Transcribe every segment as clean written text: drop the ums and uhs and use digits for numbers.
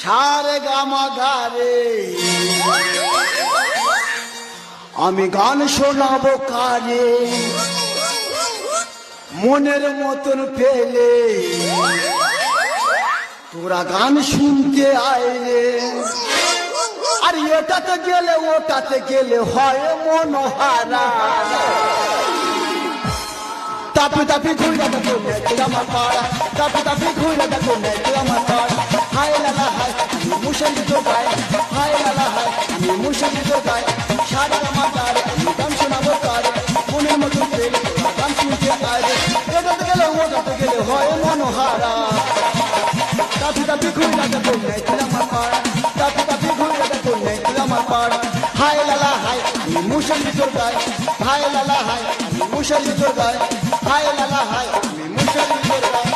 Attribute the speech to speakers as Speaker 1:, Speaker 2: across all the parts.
Speaker 1: সারে গামা গারে আমি গান শোনাবো কারে মনের মতন পেলে তোরা গান শুনতে আইলে আর এটাতে গেলে ওটাতে গেলে হয় মনোহারা তাপি তাপি ঘুরে দেখো আমার পাড়া তাপি তাপি ঘুরে দেখো আমার পাড়া হায় লালা হায় মুশালি তো গায় হায় লালা হায় মুশালি তো গায় সারে আমার গারে গান শোনাবো কারে মনের মতো পেলে গান শুনতে আইলে এটাতে গেলে ওটাতে গেলে হয় মনোহারা তাপি তাপি ঘুরে দেখো আমার পাড়া তাপি তাপি ঘুরে দেখো আমার পাড়া হায় লালা হায় মুশালি তো গায় হায় লালা হায় মুশালি তো গায় হায় লালা হায় মুশালি তো গায়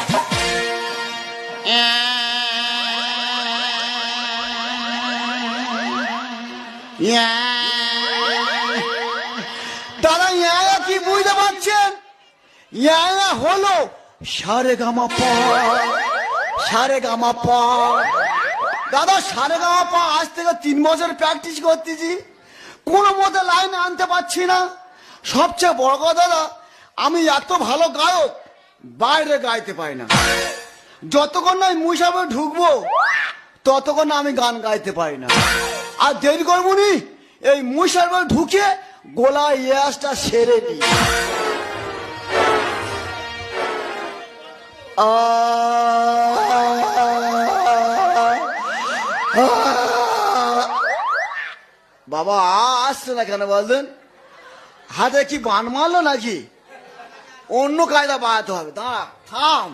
Speaker 1: দাদা ইয়া কি বুঝতে পারছেন ইয়া হলো সারে গামা পা সারে গামা পা দাদা সারে গামা পা আজ থেকে 3 বছর প্র্যাকটিস করতেছি কোনো মতে লাইন আনতে পারছি না সবচেয়ে বড় কথা দাদা আমি এত ভালো গায়ক বাইরে গাইতে পারি না যতক্ষণ না মুসাবে ঢুকবো ততক্ষণ না আমি গান গাইতে পারি না আর দেরি করবো নি এই মুসাবে ঢুকে গোলা ইয়াসটা সেরে নি বাবা আসছে না কেন বললেন হাতে কি বান মারলো নাকি অন্য কায়দা বাড়াতে হবে দাঁড়া থাম